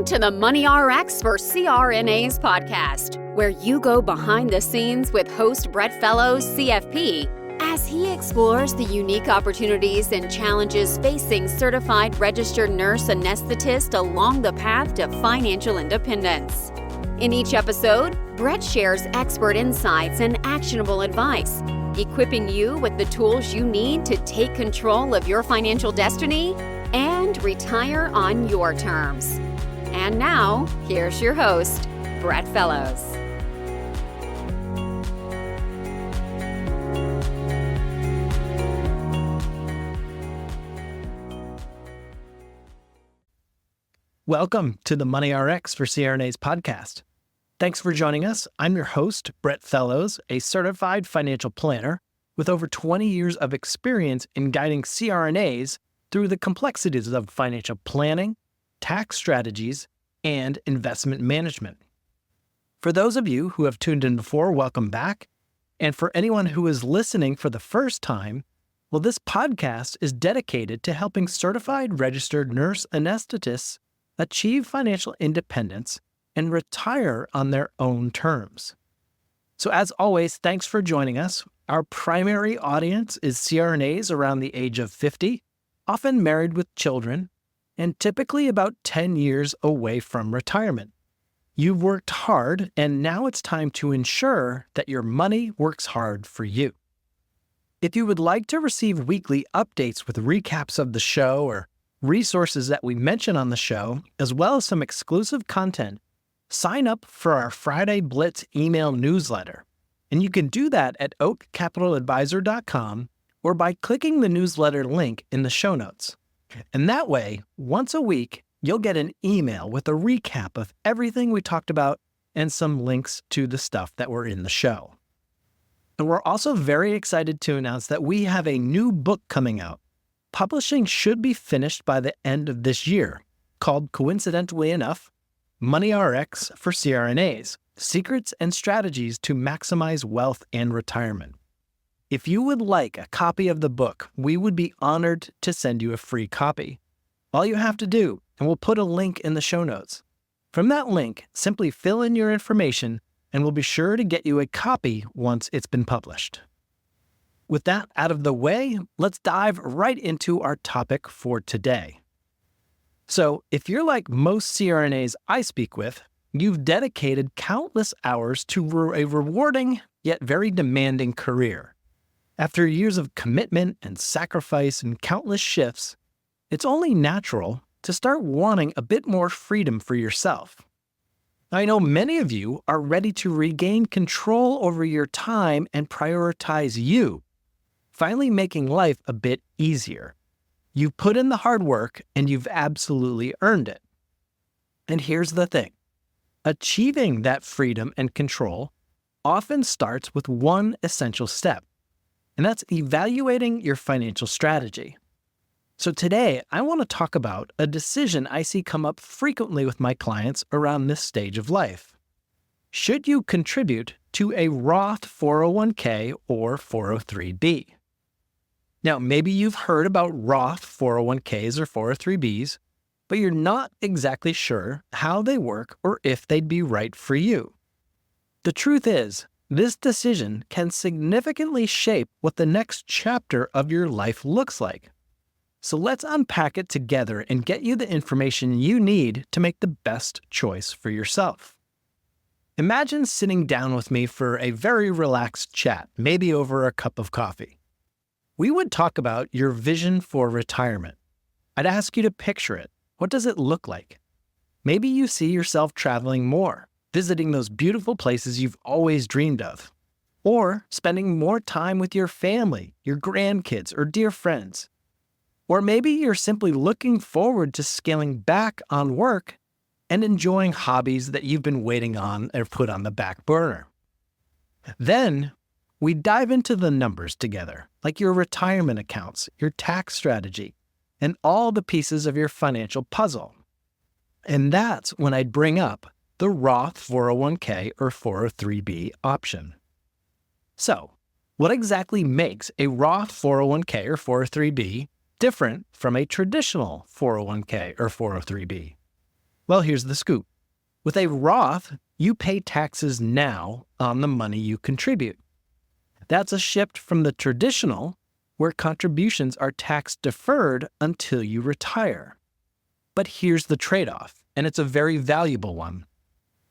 to the Money RX for CRNAs podcast, where you go behind the scenes with host Brett Fellows, CFP, as he explores the unique opportunities and challenges facing certified registered nurse anesthetist along the path to financial independence. In each episode, Brett shares expert insights and actionable advice, equipping you with the tools you need to take control of your financial destiny and retire on your terms. And now, here's your host, Brett Fellows. Welcome to the Money RX for CRNAs podcast. Thanks for joining us. I'm your host, Brett Fellows, a certified financial planner with over 20 years of experience in guiding CRNAs through the complexities of financial planning, tax strategies, and investment management. For those of you who have tuned in before, welcome back. And for anyone who is listening for the first time, well, this podcast is dedicated to helping certified registered nurse anesthetists achieve financial independence and retire on their own terms. So as always, thanks for joining us. Our primary audience is CRNAs around the age of 50, often married with children, and typically about 10 years away from retirement. You've worked hard, and now it's time to ensure that your money works hard for you. If you would like to receive weekly updates with recaps of the show or resources that we mention on the show, as well as some exclusive content, sign up for our Friday Blitz email newsletter. And you can do that at oakcapitaladvisor.com or by clicking the newsletter link in the show notes. And that way, once a week, you'll get an email with a recap of everything we talked about and some links to the stuff that were in the show. And we're also very excited to announce that we have a new book coming out. Publishing should be finished by the end of this year, called, coincidentally enough, Money RX for CRNAs, Secrets and Strategies to Maximize Wealth and Retirement. If you would like a copy of the book, we would be honored to send you a free copy. All you have to do, and we'll put a link in the show notes. From that link, simply fill in your information, and we'll be sure to get you a copy once it's been published. With that out of the way, let's dive right into our topic for today. So, if you're like most CRNAs I speak with, you've dedicated countless hours to a rewarding yet very demanding career. After years of commitment and sacrifice and countless shifts, it's only natural to start wanting a bit more freedom for yourself. I know many of you are ready to regain control over your time and prioritize you, finally making life a bit easier. You've put in the hard work and you've absolutely earned it. And here's the thing. Achieving that freedom and control often starts with one essential step, and that's evaluating your financial strategy. So today, I want to talk about a decision I see come up frequently with my clients around this stage of life. Should you contribute to a Roth 401k or 403b? Now, maybe you've heard about Roth 401ks or 403bs, but you're not exactly sure how they work or if they'd be right for you. The truth is, this decision can significantly shape what the next chapter of your life looks like. So let's unpack it together and get you the information you need to make the best choice for yourself. Imagine sitting down with me for a very relaxed chat, maybe over a cup of coffee. We would talk about your vision for retirement. I'd ask you to picture it. What does it look like? Maybe you see yourself traveling more, visiting those beautiful places you've always dreamed of, or spending more time with your family, your grandkids, or dear friends. Or maybe you're simply looking forward to scaling back on work and enjoying hobbies that you've been waiting on or put on the back burner. Then, we dive into the numbers together, like your retirement accounts, your tax strategy, and all the pieces of your financial puzzle. And that's when I'd bring up the Roth 401k or 403b option. So, what exactly makes a Roth 401k or 403b different from a traditional 401k or 403b? Well, here's the scoop. With a Roth, you pay taxes now on the money you contribute. That's a shift from the traditional, where contributions are tax deferred until you retire. But here's the trade-off, and it's a very valuable one.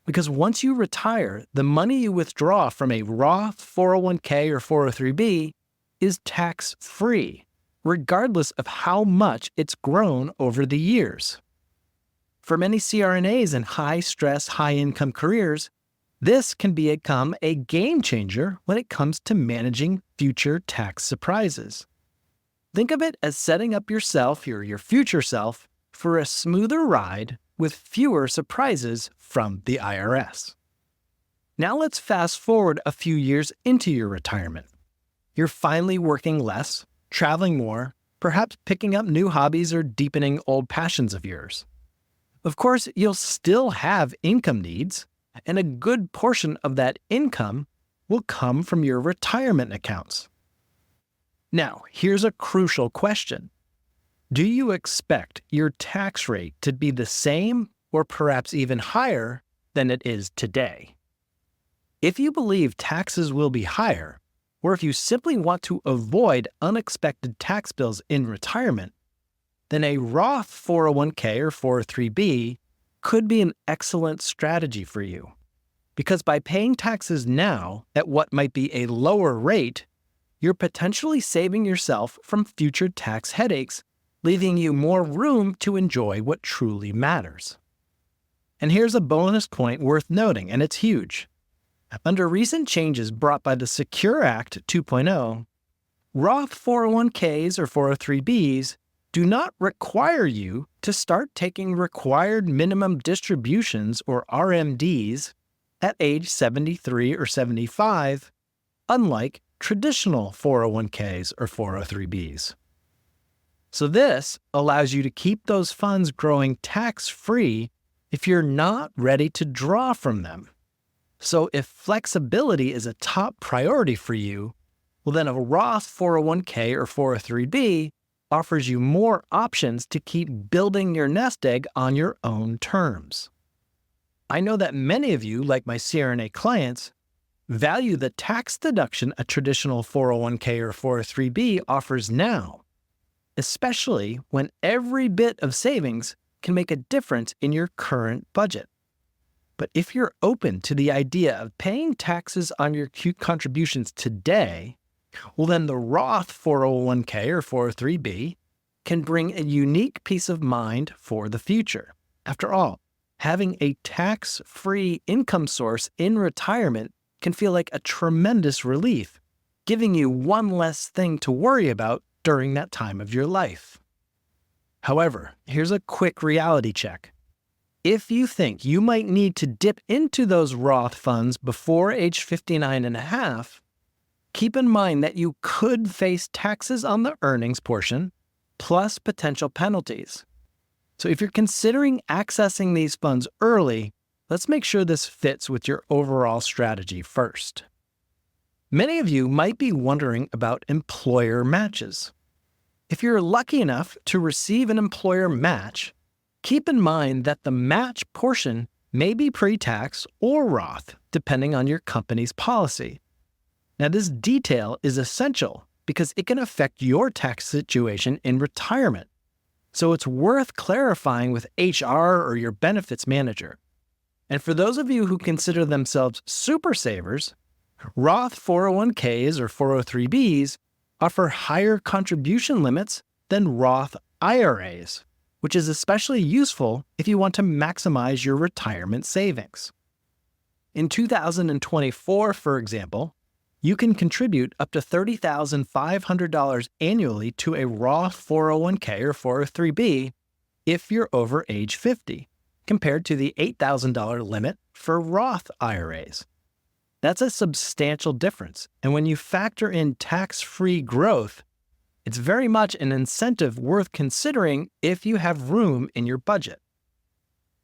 Because once you retire, the money you withdraw from a Roth 401k or 403b is tax-free, regardless of how much it's grown over the years. For many CRNAs in high-stress, high-income careers, this can become a game changer when it comes to managing future tax surprises. Think of it as setting up yourself or your future self for a smoother ride with fewer surprises from the IRS. Now let's fast forward a few years into your retirement. You're finally working less, traveling more, perhaps picking up new hobbies or deepening old passions of yours. Of course, you'll still have income needs, and a good portion of that income will come from your retirement accounts. Now, here's a crucial question. Do you expect your tax rate to be the same or perhaps even higher than it is today? If you believe taxes will be higher, or if you simply want to avoid unexpected tax bills in retirement, then a Roth 401k or 403b could be an excellent strategy for you. Because by paying taxes now at what might be a lower rate, you're potentially saving yourself from future tax headaches, leaving you more room to enjoy what truly matters. And here's a bonus point worth noting, and it's huge. Under recent changes brought by the Secure Act 2.0, Roth 401ks or 403bs do not require you to start taking required minimum distributions or RMDs at age 73 or 75, unlike traditional 401ks or 403bs. So this allows you to keep those funds growing tax-free if you're not ready to draw from them. So if flexibility is a top priority for you, well then a Roth 401k or 403b offers you more options to keep building your nest egg on your own terms. I know that many of you, like my CRNA clients, value the tax deduction a traditional 401k or 403b offers now, especially when every bit of savings can make a difference in your current budget. But if you're open to the idea of paying taxes on your contributions today, well then the Roth 401k or 403b can bring a unique peace of mind for the future. After all, having a tax-free income source in retirement can feel like a tremendous relief, giving you one less thing to worry about during that time of your life. However, here's a quick reality check. If you think you might need to dip into those Roth funds before age 59 and a half, keep in mind that you could face taxes on the earnings portion, plus potential penalties. So if you're considering accessing these funds early, let's make sure this fits with your overall strategy first. Many of you might be wondering about employer matches. If you're lucky enough to receive an employer match, keep in mind that the match portion may be pre-tax or Roth, depending on your company's policy. Now, this detail is essential because it can affect your tax situation in retirement. So it's worth clarifying with HR or your benefits manager. And for those of you who consider themselves super savers, Roth 401ks or 403bs offer higher contribution limits than Roth IRAs, which is especially useful if you want to maximize your retirement savings. In 2024, for example, you can contribute up to $30,500 annually to a Roth 401k or 403b if you're over age 50, compared to the $8,000 limit for Roth IRAs. That's a substantial difference, and when you factor in tax-free growth, it's very much an incentive worth considering if you have room in your budget.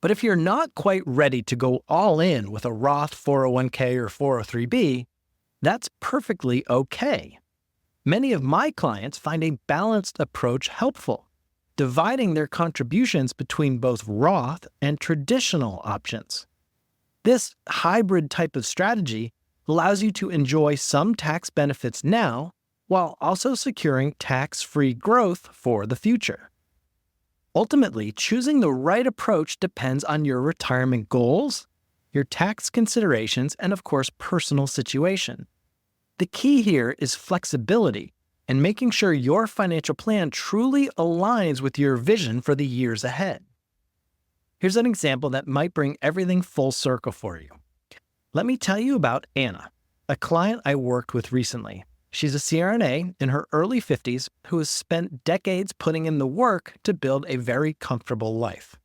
But if you're not quite ready to go all in with a Roth 401k or 403b, that's perfectly okay. Many of my clients find a balanced approach helpful, dividing their contributions between both Roth and traditional options. This hybrid type of strategy allows you to enjoy some tax benefits now while also securing tax-free growth for the future. Ultimately, choosing the right approach depends on your retirement goals, your tax considerations, and of course, personal situation. The key here is flexibility and making sure your financial plan truly aligns with your vision for the years ahead. Here's an example that might bring everything full circle for you. Let me tell you about Anna, a client I worked with recently. She's a CRNA in her early 50s who has spent decades putting in the work to build a very comfortable life.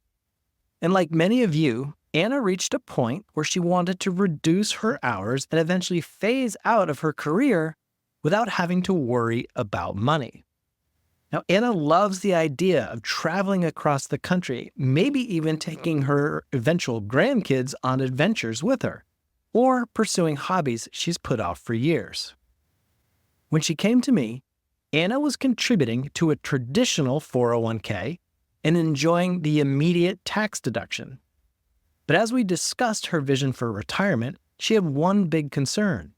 And like many of you, Anna reached a point where she wanted to reduce her hours and eventually phase out of her career without having to worry about money. Now, Anna loves the idea of traveling across the country, maybe even taking her eventual grandkids on adventures with her, or pursuing hobbies she's put off for years. When she came to me, Anna was contributing to a traditional 401k and enjoying the immediate tax deduction. But as we discussed her vision for retirement, she had one big concern: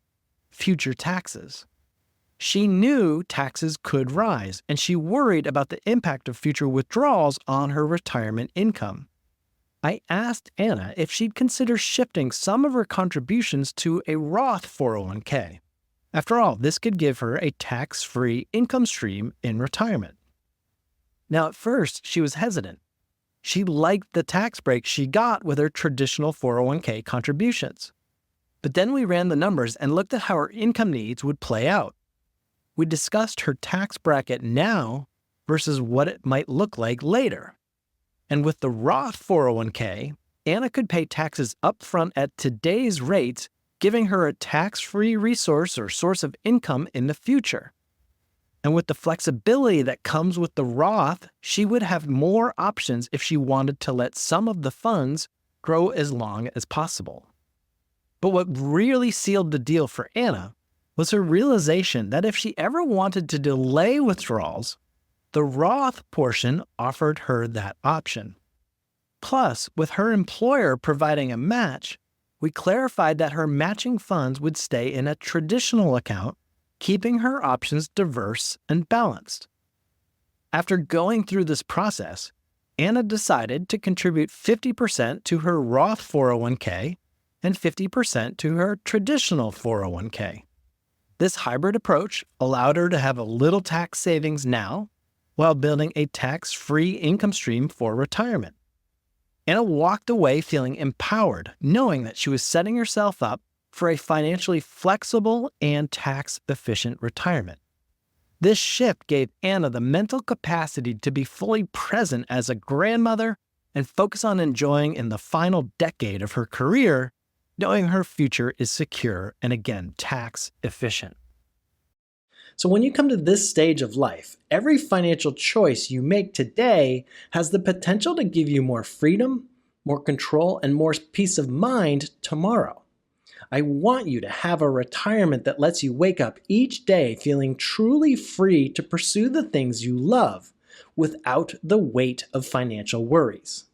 future taxes. She knew taxes could rise, and she worried about the impact of future withdrawals on her retirement income. I asked Anna if she'd consider shifting some of her contributions to a Roth 401k. After all, this could give her a tax-free income stream in retirement. Now, at first, she was hesitant. She liked the tax break she got with her traditional 401k contributions. But then we ran the numbers and looked at how her income needs would play out. We discussed her tax bracket now versus what it might look like later. And with the Roth 401k, Anna could pay taxes upfront at today's rates, giving her a tax-free resource or source of income in the future. And with the flexibility that comes with the Roth, she would have more options if she wanted to let some of the funds grow as long as possible. But what really sealed the deal for Anna was her realization that if she ever wanted to delay withdrawals, the Roth portion offered her that option. Plus, with her employer providing a match, we clarified that her matching funds would stay in a traditional account, keeping her options diverse and balanced. After going through this process, Anna decided to contribute 50% to her Roth 401k and 50% to her traditional 401k. This hybrid approach allowed her to have a little tax savings now while building a tax-free income stream for retirement. Anna walked away feeling empowered, knowing that she was setting herself up for a financially flexible and tax-efficient retirement. This shift gave Anna the mental capacity to be fully present as a grandmother and focus on enjoying in the final decade of her career, knowing her future is secure and, again, tax efficient. So when you come to this stage of life, every financial choice you make today has the potential to give you more freedom, more control, and more peace of mind tomorrow. I want you to have a retirement that lets you wake up each day feeling truly free to pursue the things you love without the weight of financial worries.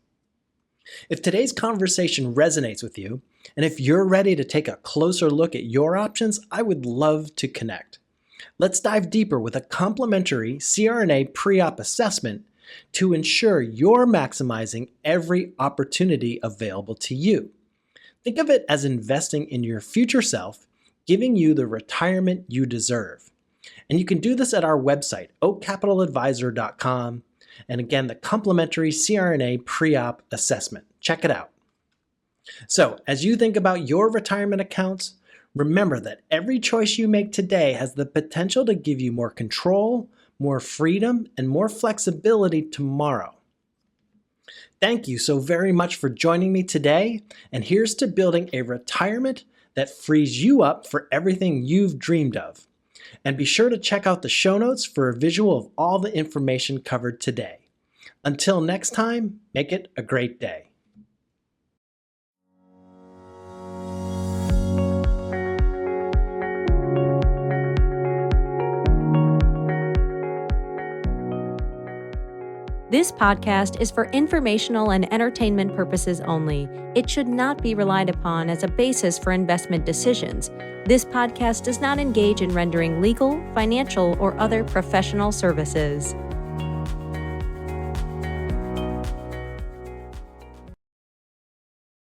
If today's conversation resonates with you, and if you're ready to take a closer look at your options, I would love to connect. Let's dive deeper with a complimentary CRNA pre-op assessment to ensure you're maximizing every opportunity available to you. Think of it as investing in your future self, giving you the retirement you deserve. And you can do this at our website, oakcapitaladvisor.com. And again, the complimentary CRNA pre-op assessment. Check it out. So, as you think about your retirement accounts, remember that every choice you make today has the potential to give you more control, more freedom, and more flexibility tomorrow. Thank you so very much for joining me today, and here's to building a retirement that frees you up for everything you've dreamed of. And be sure to check out the show notes for a visual of all the information covered today. Until next time, make it a great day. This podcast is for informational and entertainment purposes only. It should not be relied upon as a basis for investment decisions. This podcast does not engage in rendering legal, financial, or other professional services.